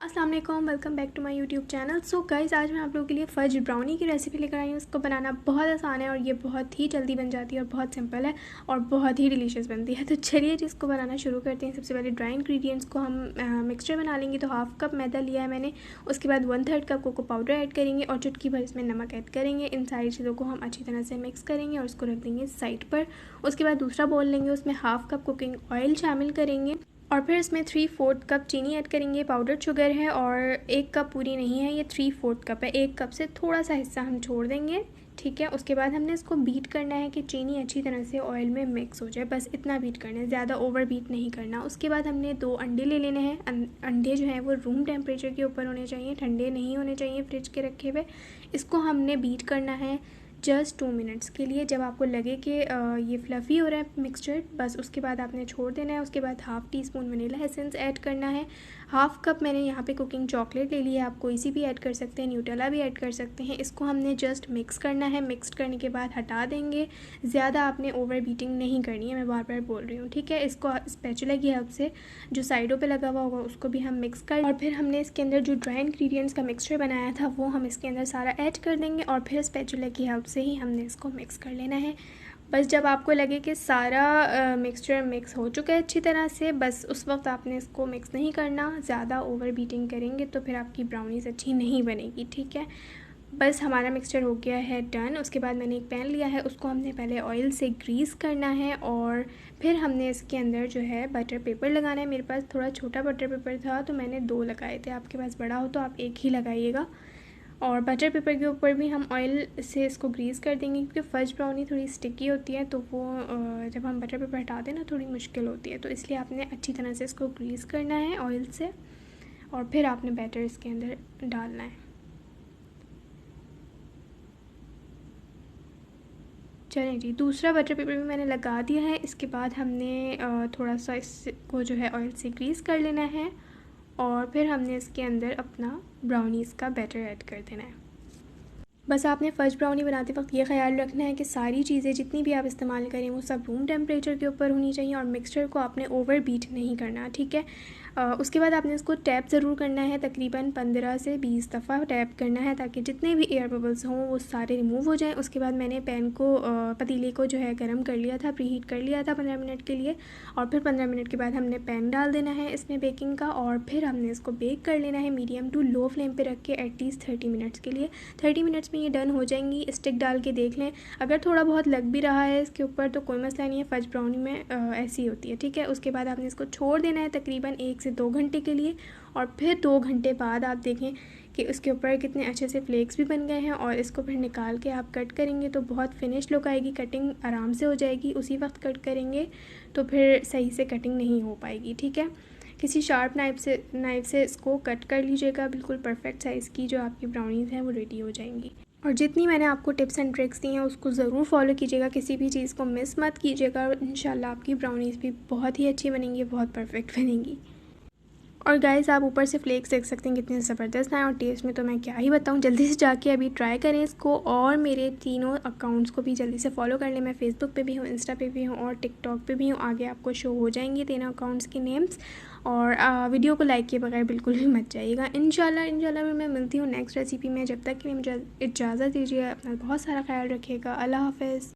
अस्सलाम वालेकुम, welcome back to my YouTube channel. So guys, आज मैं आप लोगों के लिए फ़ज ब्राउनी की रेसिपी लेकर आई हूँ। इसको बनाना बहुत आसान है और ये बहुत ही जल्दी बन जाती है और बहुत सिंपल है और बहुत ही डिलीशियस बनती है। तो चलिए इसको बनाना शुरू करते हैं। सबसे पहले ड्राई इंग्रेडिएंट्स को हम मिक्सचर बना लेंगे। तो हाफ़ कप मैदा लिया है मैंने। उसके बाद 1/3 कप कोको पाउडर ऐड करेंगे और चुटकी भर इसमें नमक ऐड करेंगे। इन सारी चीज़ों को हम अच्छी तरह से मिक्स करेंगे और उसको रख देंगे साइड पर। उसके बाद दूसरा बोल लेंगे, उसमें हाफ़ कप कुकिंग ऑयल शामिल करेंगे और फिर इसमें 3/4 कप चीनी ऐड करेंगे। पाउडर शुगर है और 1 कप पूरी नहीं है, ये 3/4 कप है। 1 कप से थोड़ा सा हिस्सा हम छोड़ देंगे, ठीक है। उसके बाद हमने इसको बीट करना है कि चीनी अच्छी तरह से ऑयल में मिक्स हो जाए, बस इतना बीट करना है, ज़्यादा ओवर बीट नहीं करना। उसके बाद हमने 2 अंडे ले लेने हैं। अंडे जो हैं वो रूम टेम्परेचर के ऊपर होने चाहिए, ठंडे नहीं होने चाहिए फ्रिज के रखे हुए। इसको हमने बीट करना है जस्ट 2 मिनट्स के लिए। जब आपको लगे कि ये फ्लफ़ी हो रहा है मिक्सचर, बस उसके बाद आपने छोड़ देना है। उसके बाद half tea spoon vanilla essence add करना है। हाफ़ कप मैंने यहाँ पे कुकिंग चॉकलेट ले लिया है, आप कोई सी भी ऐड कर सकते हैं, न्यूटेला भी ऐड कर सकते हैं। इसको हमने जस्ट मिक्स करना है। मिक्स करने के बाद हटा देंगे। ज़्यादा आपने ओवर बीटिंग नहीं करनी है, मैं बार बार बोल रही हूँ, ठीक है। इसको स्पैचुला की हेल्प से जो साइडों पे लगा हुआ होगा उसको भी हम मिक्स कर, और फिर हमने इसके अंदर जो ड्राई इंग्रेडिएंट्स का मिक्सचर बनाया था वो हम इसके अंदर सारा ऐड कर देंगे और फिर स्पैचुला की हेल्प से ही हमने इसको मिक्स कर लेना है। बस जब आपको लगे कि सारा मिक्सचर मिक्स हो चुका है अच्छी तरह से, बस उस वक्त आपने इसको मिक्स नहीं करना। ज़्यादा ओवर बीटिंग करेंगे तो फिर आपकी ब्राउनीज़ अच्छी नहीं बनेगी, ठीक है। बस हमारा मिक्सचर हो गया है डन। उसके बाद मैंने एक पैन लिया है, उसको हमने पहले ऑयल से ग्रीस करना है और फिर हमने इसके अंदर जो है बटर पेपर लगाना है। मेरे पास थोड़ा छोटा बटर पेपर था तो मैंने 2 लगाए थे, आपके पास बड़ा हो तो आप 1 ही लगाइएगा। और बटर पेपर के ऊपर भी हम ऑयल से इसको ग्रीस कर देंगे, क्योंकि फ़ज ब्राउनी थोड़ी स्टिकी होती है तो वो जब हम बटर पेपर हटाते हैं ना थोड़ी मुश्किल होती है, तो इसलिए आपने अच्छी तरह से इसको ग्रीस करना है ऑयल से और फिर आपने बैटर इसके अंदर डालना है। चलें जी, दूसरा बटर पेपर भी मैंने लगा दिया है। इसके बाद हमने थोड़ा सा इसको जो है ऑयल से ग्रीस कर लेना है और फिर हमने इसके अंदर अपना ब्राउनीज़ का बैटर ऐड कर देना है। बस आपने फ़ज ब्राउनी बनाते वक्त ये ख्याल रखना है कि सारी चीज़ें जितनी भी आप इस्तेमाल करें वो सब रूम टेम्परेचर के ऊपर होनी चाहिए और मिक्सचर को आपने ओवर बीट नहीं करना, ठीक है। उसके बाद आपने इसको टैप ज़रूर करना है, तकरीबन 15 से 20 दफ़ा टैप करना है ताकि जितने भी एयर बबल्स हों वो सारे रिमूव हो जाएं। उसके बाद मैंने पैन को पतीले को जो है गर्म कर लिया था, प्रीहीट कर लिया था 15 मिनट के लिए और फिर 15 मिनट के बाद हमने पैन डाल देना है इसमें बेकिंग का और फिर हमने इसको बेक कर लेना है मीडियम टू लो फ्लेम पर रख के एटलीस्ट 30 मिनट्स के लिए। 30 मिनट्स में ये डन हो जाएंगी। स्टिक डाल के देख लें, अगर थोड़ा बहुत लग भी रहा है इसके ऊपर तो कोई मसला नहीं है, फ़ज ब्राउनी में ऐसी होती है, ठीक है। उसके बाद आपने इसको छोड़ देना है तकरीबन 1 से 2 घंटे के लिए और फिर 2 घंटे बाद आप देखें कि उसके ऊपर कितने अच्छे से फ्लेक्स भी बन गए हैं और इसको फिर निकाल के आप कट करेंगे तो बहुत फिनिश लुक आएगी, कटिंग आराम से हो जाएगी। उसी वक्त कट करेंगे तो फिर सही से कटिंग नहीं हो पाएगी, ठीक है। किसी शार्प नाइफ़ से इसको कट कर लीजिएगा, बिल्कुल परफेक्ट साइज़ की जो आपकी ब्राउनीज़ हैं वो रेडी हो जाएंगी। और जितनी मैंने आपको टिप्स एंड ट्रिक्स दी हैं उसको ज़रूर फॉलो कीजिएगा, किसी भी चीज़ को मिस मत कीजिएगा और इंशाल्लाह आपकी ब्राउनीज़ भी बहुत ही अच्छी बनेंगी, बहुत परफेक्ट बनेंगी। और गाइस, आप ऊपर से फ्लेक्स देख सकते हैं कितने ज़बरदस्त हैं और टेस्ट में तो मैं क्या ही बताऊं। जल्दी से जाके अभी ट्राई करें इसको और मेरे तीनों अकाउंट्स को भी जल्दी से फॉलो कर लें। मैं फेसबुक पे भी हूँ, इंस्टा पे भी हूँ और टिकटॉक पे भी हूँ। आगे आपको शो हो जाएंगे तीनों अकाउंट्स के नेम्स। और वीडियो को लाइक किए बगैर बिल्कुल भी मत जाइएगा। इंशाल्लाह मैं मिलती हूँ नेक्स्ट रेसिपी में। जब तक कि मुझे इजाज़त दीजिए, अपना बहुत सारा ख्याल रखिएगा। अल्लाह हाफ़िज़।